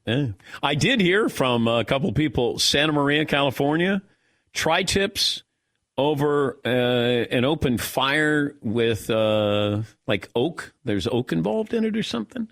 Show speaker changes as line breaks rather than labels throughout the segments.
Yeah. I did hear from a couple people, Santa Maria, California, tri-tips over an open fire with oak. There's oak involved in it or something.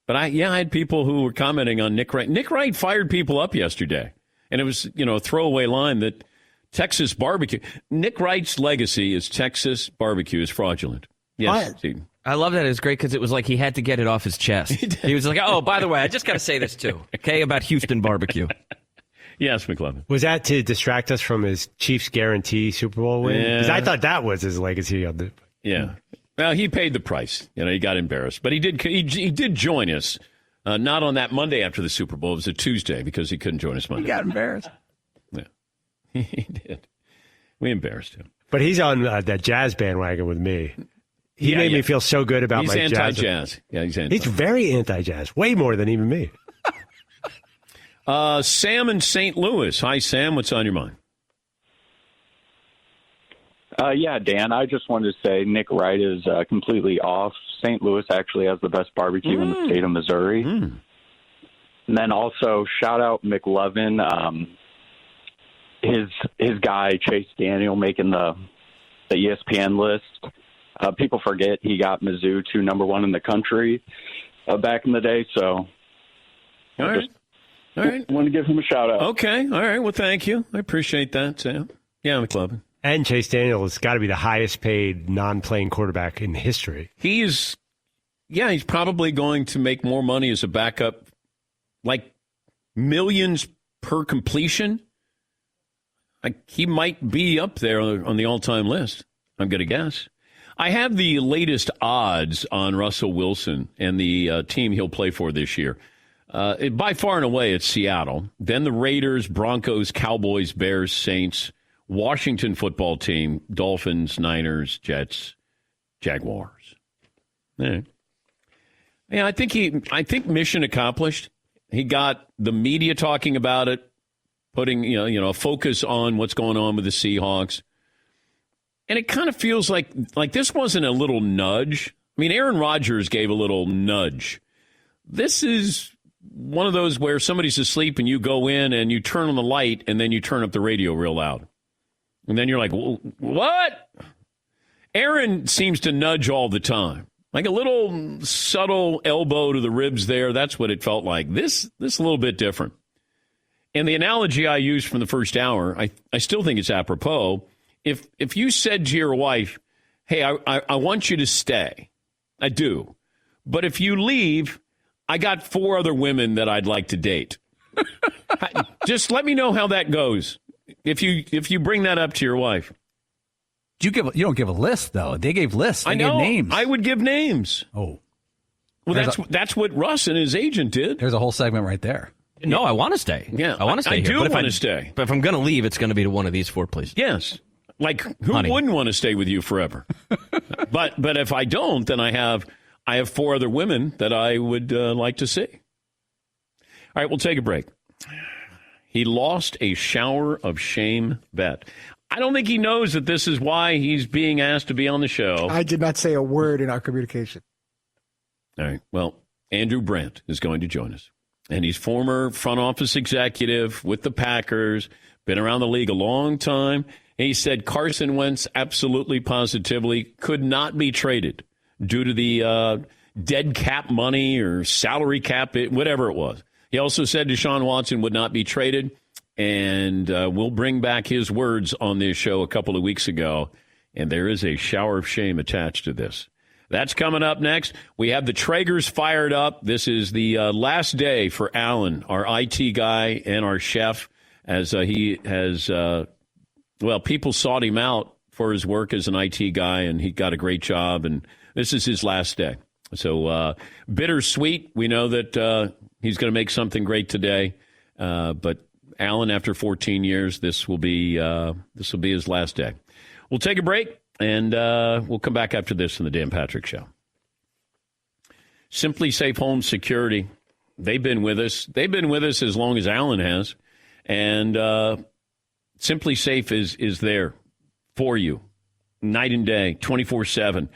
But I had people who were commenting on Nick Wright. Nick Wright fired people up yesterday. And it was, a throwaway line that Texas barbecue. Nick Wright's legacy is Texas barbecue is fraudulent. Yes.
I love that. It's great because it was like he had to get it off his chest. He was like, oh, by the way, I just got to say this too, okay, about Houston barbecue.
Yes, McLovin.
Was that to distract us from his Chiefs guarantee Super Bowl win? Because I thought that was his legacy.
Yeah. Well, he paid the price. He got embarrassed. But he did join us, not on that Monday after the Super Bowl. It was a Tuesday because he couldn't join us Monday.
He got embarrassed.
Yeah, he did. We embarrassed him.
But he's on that jazz bandwagon with me. He made me feel so good about my jazz.
He's anti-jazz. Yeah, he's anti.
He's very anti-jazz, way more than even me.
Sam in St. Louis. Hi, Sam. What's on your mind?
Yeah, Dan, I just wanted to say Nick Wright is completely off. St. Louis actually has the best barbecue in the state of Missouri. And then also, shout out McLovin. His guy, Chase Daniel, making the ESPN list. People forget he got Mizzou to number one in the country back in the day. So
all right.
Want to give him a shout out.
Okay. All right. Well, thank you. I appreciate that, Sam. Yeah, McLovin.
And Chase Daniel has got to be the highest paid non-playing quarterback in history.
He's probably going to make more money as a backup, like millions per completion. He might be up there on the all-time list, I'm going to guess. I have the latest odds on Russell Wilson and the team he'll play for this year. By far and away, it's Seattle. Then the Raiders, Broncos, Cowboys, Bears, Saints, Washington football team, Dolphins, Niners, Jets, Jaguars. Yeah, I think mission accomplished. He got the media talking about it, putting a focus on what's going on with the Seahawks. And it kind of feels like this wasn't a little nudge. I mean, Aaron Rodgers gave a little nudge. This is one of those where somebody's asleep and you go in and you turn on the light and then you turn up the radio real loud. And then you're like, what? Aaron seems to nudge all the time. Like a little subtle elbow to the ribs there. That's what it felt like. This a little bit different. And the analogy I used from the first hour, I still think it's apropos. If you said to your wife, hey, I want you to stay. I do. But if you leave, I got 4 other women that I'd like to date. Just let me know how that goes. If you bring that up to your wife.
You don't give a list, though. They gave lists. They gave names.
I would give names.
Oh.
Well, that's what Russ and his agent did.
There's a whole segment right there.
No, I want to stay.
Yeah,
I want to stay here.
I do want to stay.
But if I'm going to leave, it's going to be to one of these 4 places.
Yes. Like, who wouldn't want to stay with you forever? But if I don't, then I have 4 other women that I would like to see. All right, we'll take a break. He lost a shower of shame bet. I don't think he knows that this is why he's being asked to be on the show.
I did not say a word in our communication.
All right. Well, Andrew Brandt is going to join us. And he's former front office executive with the Packers, been around the league a long time. And he said Carson Wentz absolutely positively could not be traded due to the dead cap money or salary cap, whatever it was. He also said Deshaun Watson would not be traded, and we'll bring back his words on this show a couple of weeks ago, and there is a shower of shame attached to this. That's coming up next. We have the Traegers fired up. This is the last day for Alan, our IT guy and our chef, as he has, people sought him out for his work as an IT guy, and he got a great job, and this is his last day. So bittersweet. We know that he's going to make something great today, but Alan, after 14 years, this will be his last day. We'll take a break, and we'll come back after this in the Dan Patrick Show. Simply Safe Home Security, they've been with us. They've been with us as long as Alan has, and Simply Safe is there for you, night and day, 24/7.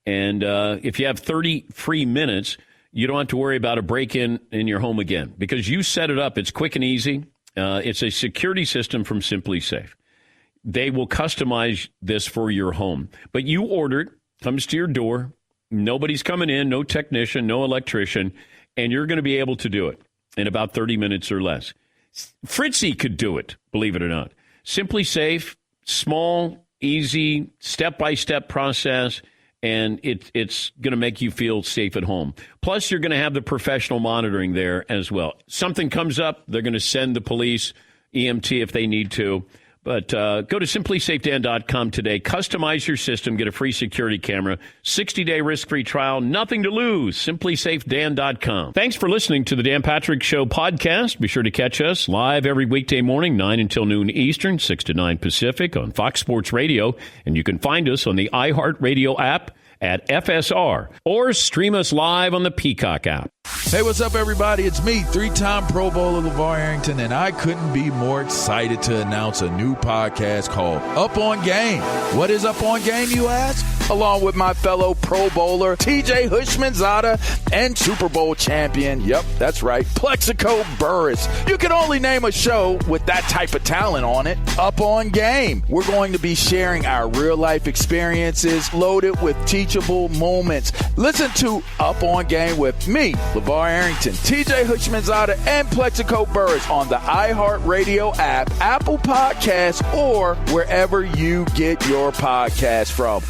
And if you have 30 free minutes, you don't have to worry about a break-in in your home again because you set it up. It's quick and easy. It's a security system from Simply Safe. They will customize this for your home. But you order it, comes to your door. Nobody's coming in, no technician, no electrician, and you're going to be able to do it in about 30 minutes or less. Fritzy could do it, believe it or not. Simply Safe, small, easy, step-by-step process, and it's going to make you feel safe at home. Plus, you're going to have the professional monitoring there as well. Something comes up, they're going to send the police, EMT if they need to. But go to simplysafedan.com today. Customize your system. Get a free security camera. 60-day risk-free trial. Nothing to lose. simplysafedan.com. Thanks for listening to the Dan Patrick Show podcast. Be sure to catch us live every weekday morning, 9 until noon Eastern, 6 to 9 Pacific on Fox Sports Radio. And you can find us on the iHeartRadio app at FSR or stream us live on the Peacock app.
Hey, what's up, everybody? It's me, three-time Pro Bowler LeVar Arrington, and I couldn't be more excited to announce a new podcast called Up On Game. What is Up On Game, you ask? Along with my fellow Pro Bowler, TJ Hushmanzada, and Super Bowl champion, yep, that's right, Plexico Burris. You can only name a show with that type of talent on it. Up On Game. We're going to be sharing our real-life experiences loaded with teachable moments. Listen to Up On Game with me, LeVar Arrington, TJ Hushmanzada, and Plexico Burris on the iHeartRadio app, Apple Podcasts, or wherever you get your podcasts from.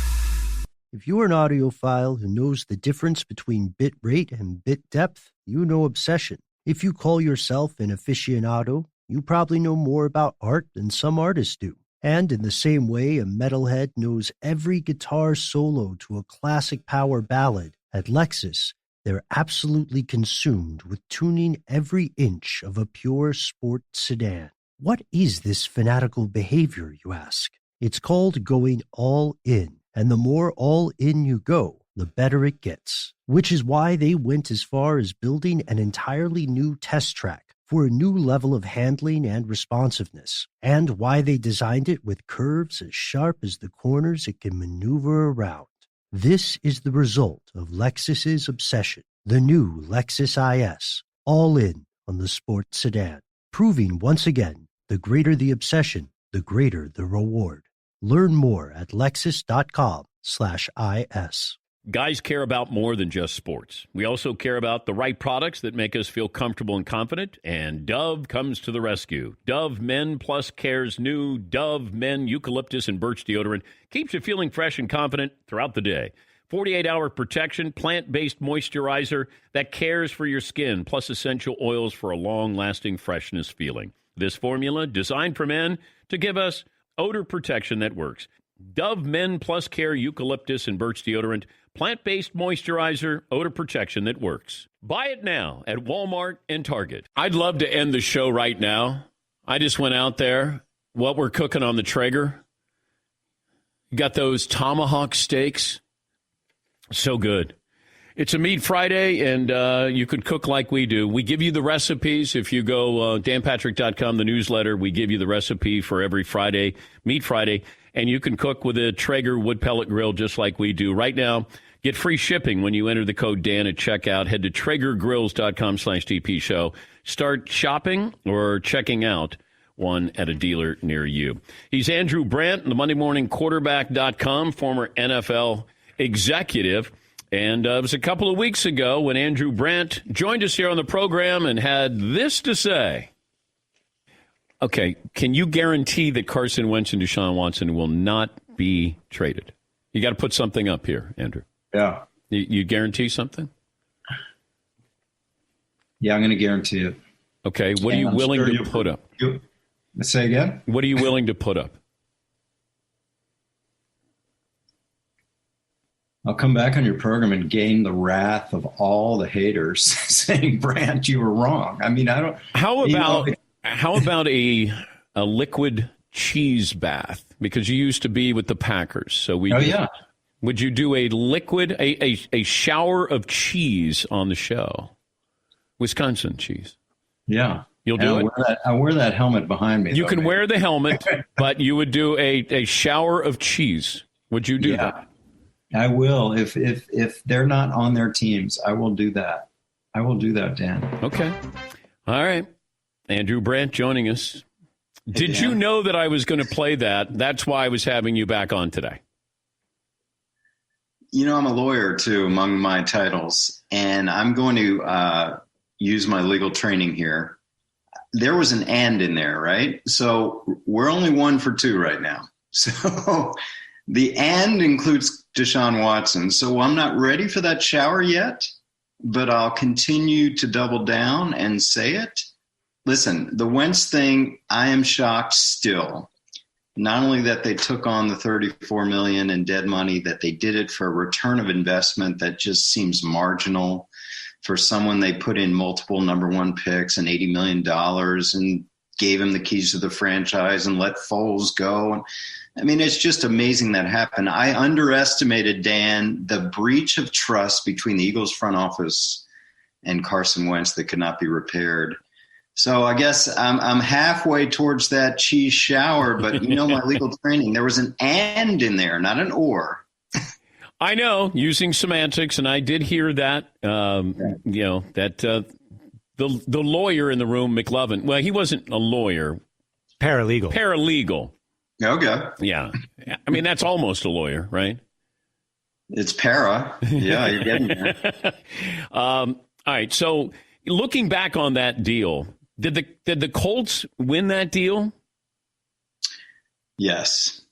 If you're an audiophile who knows the difference between bit rate and bit depth, you know Obsession. If you call yourself an aficionado, you probably know more about art than some artists do. And in the same way a metalhead knows every guitar solo to a classic power ballad, at Lexus, they're absolutely consumed with tuning every inch of a pure sport sedan. What is this fanatical behavior, you ask? It's called going all in. And the more all in you go, the better it gets. Which is why they went as far as building an entirely new test track for a new level of handling and responsiveness. And why they designed it with curves as sharp as the corners it can maneuver around. This is the result of Lexus's obsession. The new Lexus IS. All in on the sports sedan. Proving once again, the greater the obsession, the greater the reward. Learn more at lexus.com/IS.
Guys care about more than just sports. We also care about the right products that make us feel comfortable and confident, and Dove comes to the rescue. Dove Men Plus Care's new Dove Men Eucalyptus and Birch deodorant keeps you feeling fresh and confident throughout the day. 48-hour protection, plant-based moisturizer that cares for your skin, plus essential oils for a long-lasting freshness feeling. This formula, designed for men to give us odor protection that works. Dove Men Plus Care Eucalyptus and Birch deodorant, plant-based moisturizer, odor protection that works. Buy it now at Walmart and Target. I'd love to end the show right now. I just went out there. What we're cooking on the Traeger. You got those tomahawk steaks. So good. It's a Meat Friday, and you can cook like we do. We give you the recipes. If you go danpatrick.com, the newsletter, we give you the recipe for every Friday, Meat Friday, and you can cook with a Traeger wood pellet grill just like we do. Right now, get free shipping when you enter the code Dan at checkout. Head to traegergrills.com/DP show. Start shopping or checking out one at a dealer near you. He's Andrew Brandt, the Monday Morning Quarterback.com, former NFL executive. And it was a couple of weeks ago when Andrew Brandt joined us here on the program and had this to say. Okay, can you guarantee that Carson Wentz and Deshaun Watson will not be traded? You got to put something up here, Andrew.
Yeah.
You guarantee something?
Yeah, I'm going to guarantee it.
Okay, what are you willing to put up?
Say again?
What are you willing to put up?
I'll come back on your program and gain the wrath of all the haters saying, Brandt, you were wrong. I mean, I don't.
How about a liquid cheese bath? Because you used to be with the Packers, so we.
Yeah.
Would you do a liquid, a shower of cheese on the show? Wisconsin cheese.
Yeah.
You'll do it.
I wear that helmet behind me.
You can wear the helmet, but you would do a shower of cheese. Would you do that?
I will. If they're not on their teams, I will do that. I will do that, Dan.
Okay. All right. Andrew Brandt joining us. Did
Dan.
you know that I was going to play that? That's why I was having you back on today.
You know, I'm a lawyer, too, among my titles, and I'm going to use my legal training here. There was an and in there, right? So we're only 1 for 2 right now. So the and includes Deshaun Watson. So I'm not ready for that shower yet, but I'll continue to double down and say it. Listen, the Wentz thing, I am shocked still. Not only that they took on the $34 million in dead money, that they did it for a return of investment that just seems marginal for someone they put in multiple number 1 picks and $80 million and gave him the keys to the franchise and let Foles go. I mean, it's just amazing that happened. I underestimated, Dan, the breach of trust between the Eagles front office and Carson Wentz that could not be repaired. So I guess I'm halfway towards that cheese shower, but you know my legal training, there was an and in there, not an or.
I know, using semantics, and I did hear that, you know, that the lawyer in the room, McLovin, well, he wasn't a lawyer.
Paralegal.
Okay.
Yeah. I mean, that's almost a lawyer, right?
It's para. Yeah, you're getting there.
All right, so looking back on that deal, did the Colts win that deal?
Yes.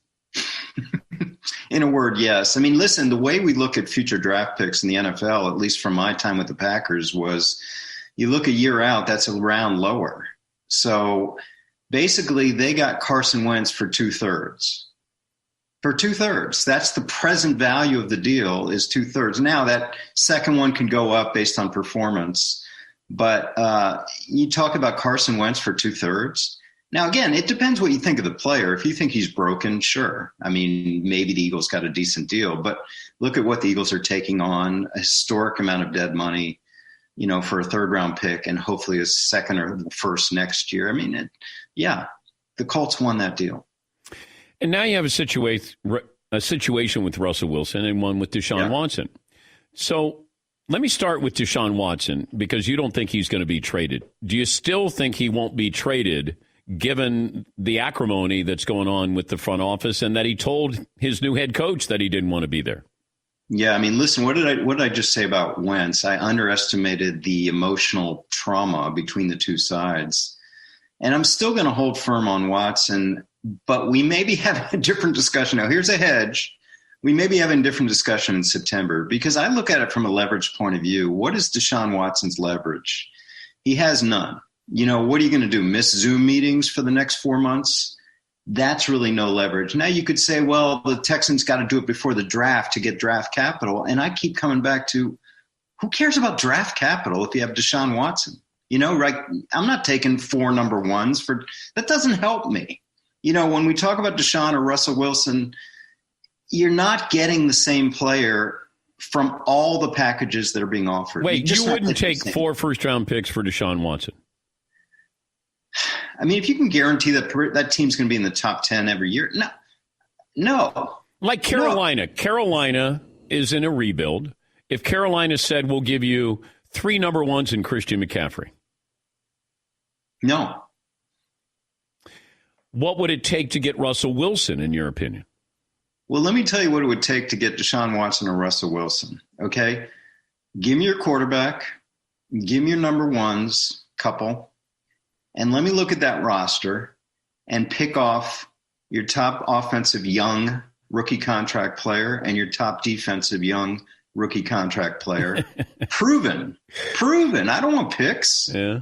In a word, yes. I mean, listen, the way we look at future draft picks in the NFL, at least from my time with the Packers, was you look a year out, that's a round lower. So basically, they got Carson Wentz for 2/3. For 2/3. That's the present value of the deal is 2/3. Now, that second one can go up based on performance. But you talk about Carson Wentz for 2/3. Now, again, it depends what you think of the player. If you think he's broken, sure. I mean, maybe the Eagles got a decent deal. But look at what the Eagles are taking on, a historic amount of dead money, you know, for a 3rd-round pick and hopefully a second or first next year. I mean, the Colts won that deal.
And now you have a situation with Russell Wilson and one with Deshaun Watson. So let me start with Deshaun Watson because you don't think he's going to be traded. Do you still think he won't be traded given the acrimony that's going on with the front office and that he told his new head coach that he didn't want to be there?
Yeah, I mean, listen, what did I just say about Wentz? I underestimated the emotional trauma between the two sides. And I'm still going to hold firm on Watson, but we may be having a different discussion. Now, here's a hedge. We may be having a different discussion in September because I look at it from a leverage point of view. What is Deshaun Watson's leverage? He has none. You know, what are you going to do? Miss Zoom meetings for the next 4 months? That's really no leverage. Now you could say, well, the Texans got to do it before the draft to get draft capital. And I keep coming back to who cares about draft capital if you have Deshaun Watson? You know, right? I'm not taking 4 number 1s that doesn't help me. You know, when we talk about Deshaun or Russell Wilson, you're not getting the same player from all the packages that are being offered.
Wait, you wouldn't take 4 first-round picks for Deshaun Watson?
I mean, if you can guarantee that team's going to be in the top 10 every year, no.
Like Carolina. No. Carolina is in a rebuild. If Carolina said, we'll give you 3 number 1s in Christian McCaffrey.
No.
What would it take to get Russell Wilson, in your opinion?
Well, let me tell you what it would take to get Deshaun Watson or Russell Wilson, okay? Give me your quarterback. Give me your number 1s, couple. And let me look at that roster and pick off your top offensive young rookie contract player and your top defensive young rookie contract player. Proven. I don't want picks.
Yeah.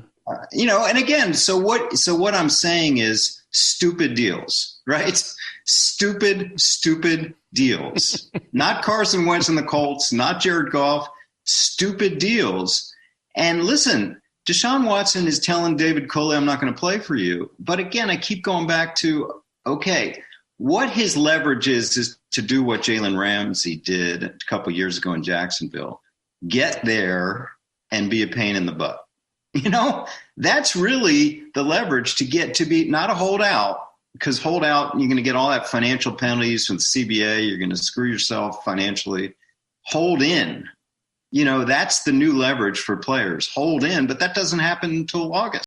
You know, and again, so what I'm saying is stupid deals, right? Stupid deals. Not Carson Wentz and the Colts, not Jared Goff, stupid deals. And listen, Deshaun Watson is telling David Culley, I'm not going to play for you. But again, I keep going back to, okay, what his leverage is to do what Jalen Ramsey did a couple years ago in Jacksonville. Get there and be a pain in the butt. You know, that's really the leverage to get to be not a holdout, because holdout, you're going to get all that financial penalties from the CBA. You're going to screw yourself financially. Hold in. that's the new leverage for players. Hold in, but that doesn't happen until August.